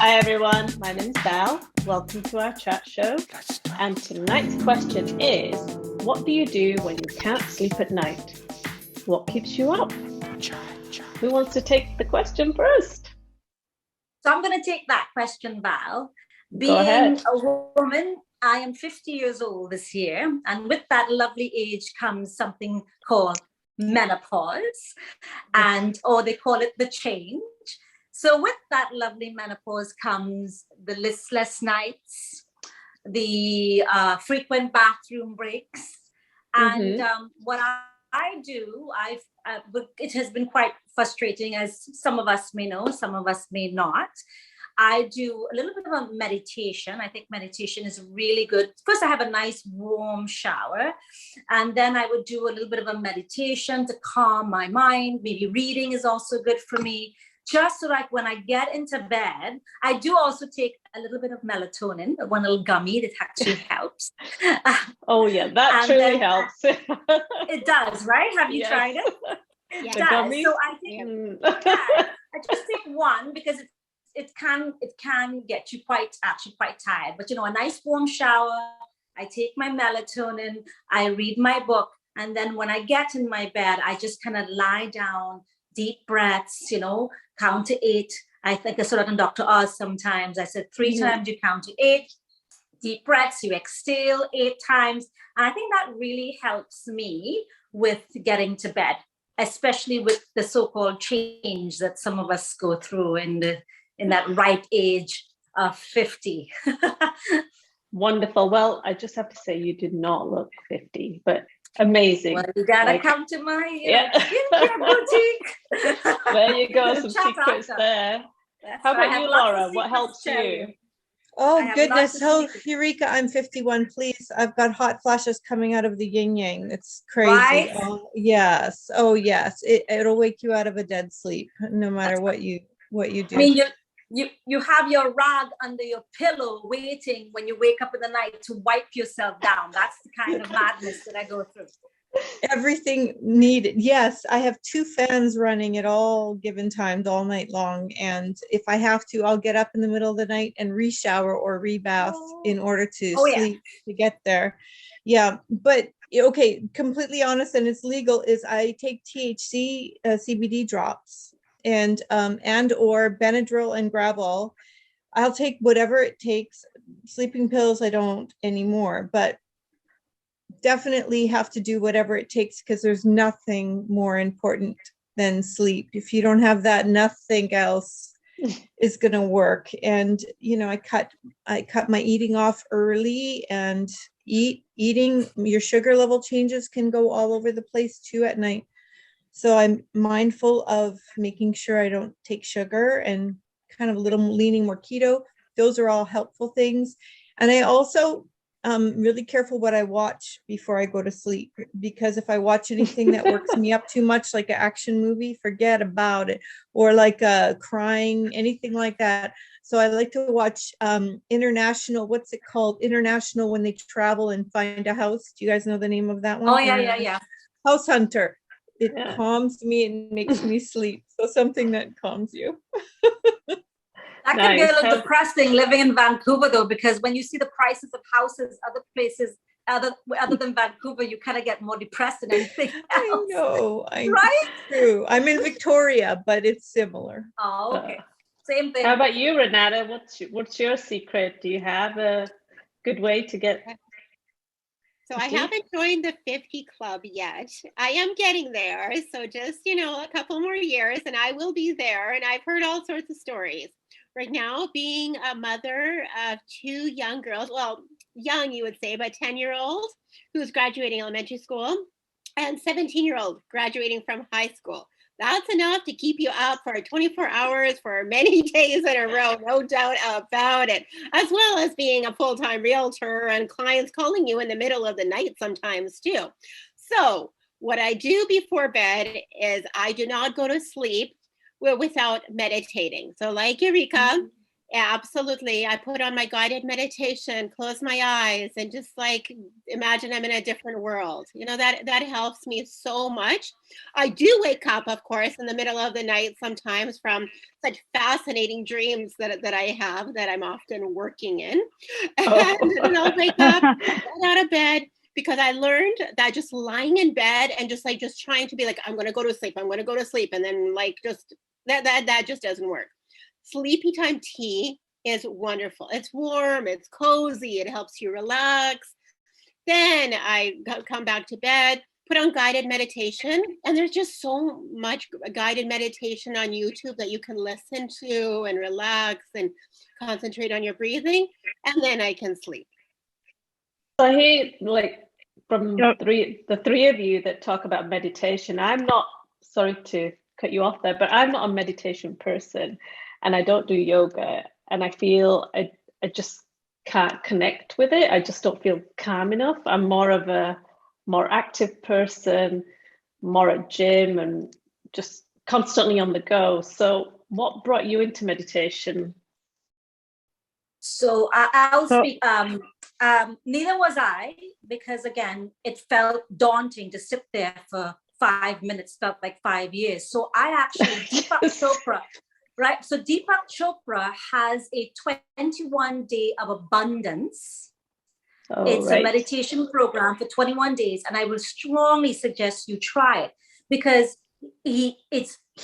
Hi everyone, my name is Val. Welcome to our chat show. And tonight's question is, what do you do when you can't sleep at night? What keeps you up? Who wants to take the question first? So I'm going to take that question, Val. Go ahead. Being a woman, I am 50 years old this year. And with that lovely age comes something called menopause, or they call it the change. So with that lovely menopause comes the listless nights, the frequent bathroom breaks. And what I do, it has been quite frustrating, as some of us may know, some of us may not. I do a little bit of a meditation. I think meditation is really good. First, I have a nice warm shower, and then I would do a little bit of a meditation to calm my mind. Maybe reading is also good for me. Just so like when I get into bed, I do also take a little bit of melatonin, one little gummy that actually helps. Oh yeah, that truly helps. It does, right? Have you tried it? Yeah. The gummies? So I think I just take one because it can get you quite tired. But a nice warm shower. I take my melatonin. I read my book, and then when I get in my bed, I just kind of lie down, deep breaths. Count to 8. I think I saw it on Dr. Oz sometimes. I said 3 times you count to 8. Deep breaths, you exhale 8 times. And I think that really helps me with getting to bed, especially with the so-called change that some of us go through in that ripe age of 50. Wonderful. Well, I just have to say you did not look 50, but amazing. Well, you gotta come to my skincare boutique. There you go, some secrets there. How about you, Laura? What helps you? Oh, goodness. Oh, Eureka, I'm 51. Please. I've got hot flashes coming out of the yin yang. It's crazy. Right? Oh, yes. Oh, yes. It'll wake you out of a dead sleep, no matter what you do. I mean, you have your rag under your pillow waiting when you wake up in the night to wipe yourself down. That's the kind of madness that I go through. Everything needed. Yes, I have 2 fans running at all given times all night long. And if I have to, I'll get up in the middle of the night and re-shower or re-bath in order to sleep to get there. Yeah, but okay, completely honest, and it's legal, is I take THC CBD drops and or Benadryl and Gravol. I'll take whatever it takes. Sleeping pills, I don't anymore, but definitely have to do whatever it takes because there's nothing more important than sleep. If you don't have that, nothing else is going to work. And I cut my eating off early, and eating, your sugar level changes can go all over the place too at night. So I'm mindful of making sure I don't take sugar and kind of a little leaning more keto. Those are all helpful things. And I also really careful what I watch before I go to sleep, because if I watch anything that works me up too much, like an action movie, forget about it, or like crying, anything like that. So I like to watch international, what's it called? International, when they travel and find a house. Do you guys know the name of that one? Oh, yeah. House Hunter. It calms me and makes me sleep. So something that calms you. That can be a little depressing living in Vancouver, though, because when you see the prices of houses, other places, other than Vancouver, you kind of get more depressed than anything else. I know. Right? True. I'm in Victoria, but it's similar. Oh, okay. Same thing. How about you, Renata? What's your secret? Do you have a good way to get... So I haven't joined the 50 club yet. I am getting there. So just, a couple more years and I will be there. And I've heard all sorts of stories. Right now, being a mother of 2 young girls, well, young, you would say, but 10-year-old who's graduating elementary school and 17-year-old graduating from high school. That's enough to keep you up for 24 hours for many days in a row, no doubt about it, as well as being a full-time realtor and clients calling you in the middle of the night sometimes too. So what I do before bed is I do not go to sleep without meditating. So like Eureka, Absolutely. I put on my guided meditation, close my eyes, and just like imagine I'm in a different world. That helps me so much. I do wake up, of course, in the middle of the night sometimes from such fascinating dreams that I have that I'm often working in. And I'll wake up, get out of bed, because I learned that just lying in bed and just trying to be like, I'm going to go to sleep, I'm going to go to sleep, and then like just that just doesn't work. Sleepy time tea is wonderful. It's warm, it's cozy, it helps you relax. Then I come back to bed, put on guided meditation, and there's just so much guided meditation on YouTube that you can listen to and relax and concentrate on your breathing, and then I can sleep. I hear, like, from the three of you that talk about meditation. I'm not, sorry to cut you off there, but I'm not a meditation person, and I don't do yoga, and I feel I just can't connect with it. I just don't feel calm enough. I'm more of a more active person, more at gym and just constantly on the go. So what brought you into meditation? So I'll speak. Neither was I, because again, it felt daunting to sit there for 5 minutes, felt like 5 years. So I actually, Deepak Chopra, right? So Deepak Chopra has a 21 day of abundance. It's a meditation program for 21 days. And I will strongly suggest you try it, because he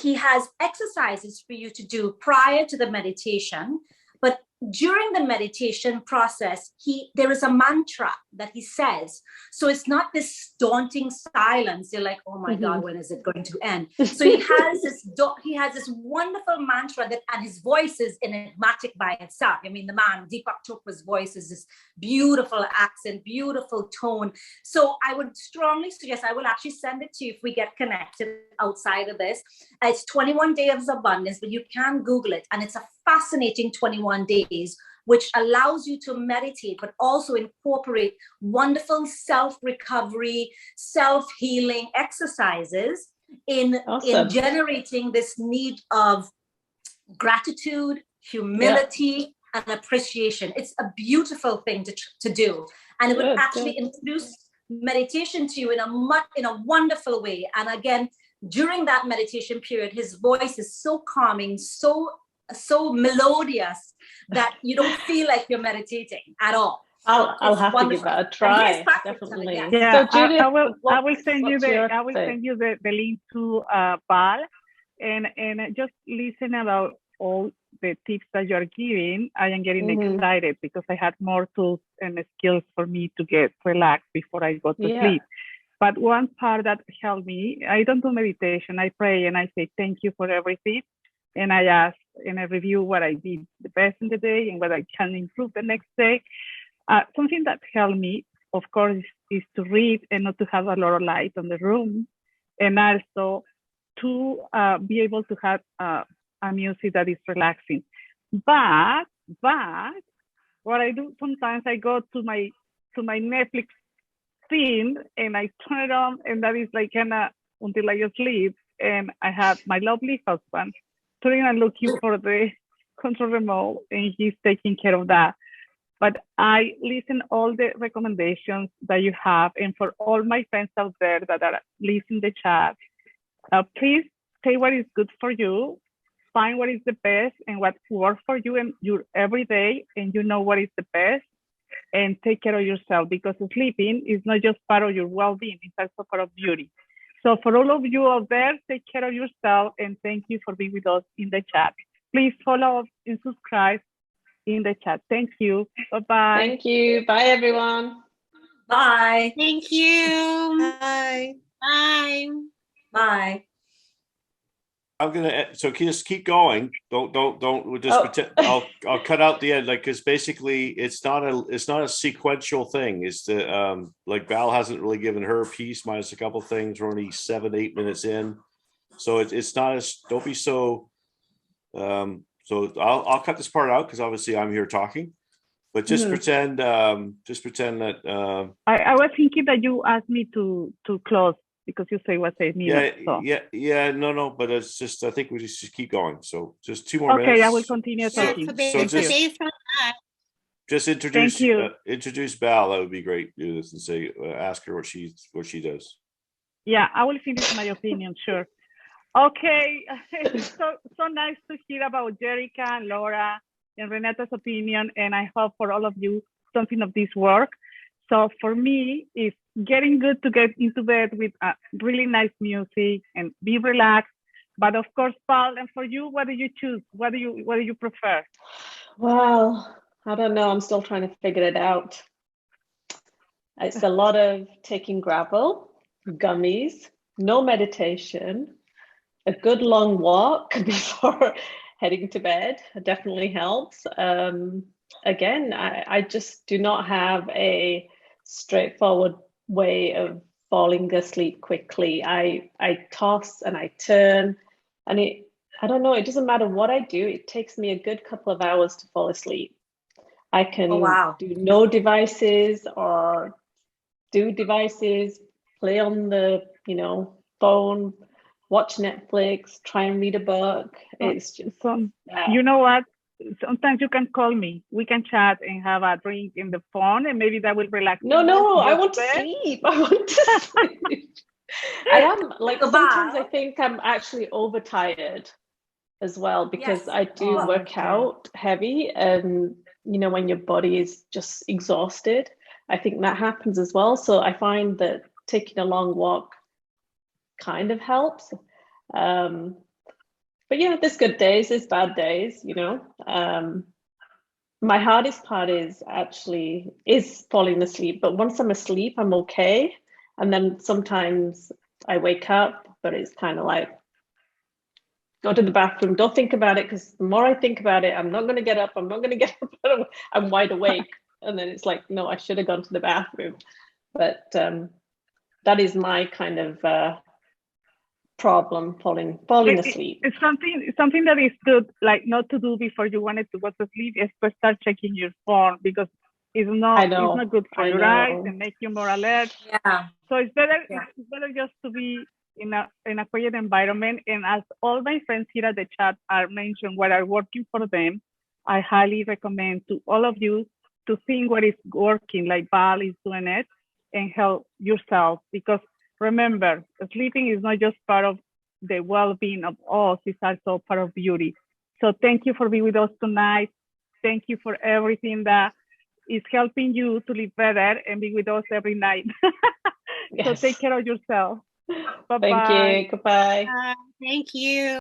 has exercises for you to do prior to the meditation, but during the meditation process, there is a mantra that he says. So it's not this daunting silence. You're like, oh my God, when is it going to end? So he has this wonderful mantra and his voice is enigmatic by itself. I mean, the man, Deepak Chopra's voice is this beautiful accent, beautiful tone. So I would strongly suggest, I will actually send it to you if we get connected outside of this. It's 21 Days of Abundance, but you can Google it. And it's a fascinating 21 days, which allows you to meditate, but also incorporate wonderful self-recovery, self-healing exercises in generating this need of gratitude, humility, and appreciation. It's a beautiful thing to do. And it would actually introduce meditation to you in a wonderful way. And again, during that meditation period, his voice is so calming, so melodious that you don't feel like you're meditating at all. I'll have to give that a try. Definitely. Yeah, so Judith, I will send you the link to Val, and just listen about all the tips that you're giving. I am getting excited because I had more tools and skills for me to get relaxed before I go to sleep. But one part that helped me, I don't do meditation. I pray and I say thank you for everything. And I ask and I review what I did the best in the day and what I can improve the next day. Something that helped me, of course, is to read and not to have a lot of light on the room. And also to be able to have a music that is relaxing. But what I do sometimes, I go to my Netflix scene and I turn it on, and that is like until I sleep. And I have my lovely husband turning and looking for the control remote, and he's taking care of that. But I listen all the recommendations that you have, and for all my friends out there that are listening the chat, please say what is good for you, find what is the best and what works for you and your every day, and you know what is the best, and take care of yourself, because sleeping is not just part of your well-being, it's also part of beauty. So for all of you out there, take care of yourself, and thank you for being with us in the chat. Please follow and subscribe in the chat. Thank you. Bye-bye. Thank you. Bye, everyone. Bye. Thank you. Bye. Bye. Bye. I'm gonna just keep going. Don't. We'll just pretend. I'll cut out the end, because basically it's not a sequential thing. It's the like Val hasn't really given her piece minus a couple things. We're only 7-8 minutes in, so it's not as. Don't be so. So I'll cut this part out because obviously I'm here talking, but just pretend. Just pretend that. I was thinking that you asked me to close because you say what 8 minutes. No, but it's just, I think we just keep going. So just 2 more minutes. Okay, I will continue talking. So based on that, just introduce Val. That would be great. Do this and say, ask her what she does. Yeah, I will finish my opinion. Sure. Okay, it's so nice to hear about Jerica and Laura and Renata's opinion, and I hope for all of you something of this work. So for me, it's getting good to get into bed with really nice music and be relaxed. But of course, Paul, and for you, what do you choose? What do you prefer? Well, I don't know. I'm still trying to figure it out. It's a lot of taking gravel, gummies, no meditation, a good long walk before heading to bed definitely helps. Again, I just do not have a straightforward way of falling asleep quickly. I toss and I turn, and I don't know, it doesn't matter what I do, it takes me a good couple of hours to fall asleep. I can do no devices or do devices, play on the, phone, watch Netflix, try and read a book. It's just, you know what? Sometimes you can call me. We can chat and have a drink in the phone, and maybe that will relax. No, I want to sleep. I want to sleep. I am like, sometimes I think I'm actually overtired as well, because I do work out heavy, and when your body is just exhausted, I think that happens as well. So I find that taking a long walk kind of helps. But yeah, there's good days, there's bad days, my hardest part is falling asleep. But once I'm asleep, I'm okay. And then sometimes I wake up, but it's kind of like, go to the bathroom, don't think about it, because the more I think about it, I'm not going to get up. I'm wide awake. And then it's like, no, I should have gone to the bathroom. But that is my kind of problem, falling asleep. It's something that is good, like not to do before you wanted to go to sleep, is to start checking your phone, because it's not good for your eyes and make you more alert. Yeah. So it's better just to be in a quiet environment. And as all my friends here at the chat are mentioned what are working for them, I highly recommend to all of you to think what is working, like Val is doing it, and help yourself. Because remember, sleeping is not just part of the well-being of us, it's also part of beauty. So thank you for being with us tonight. Thank you for everything that is helping you to live better and be with us every night. So take care of yourself. Bye-bye. Thank you. Goodbye. thank you.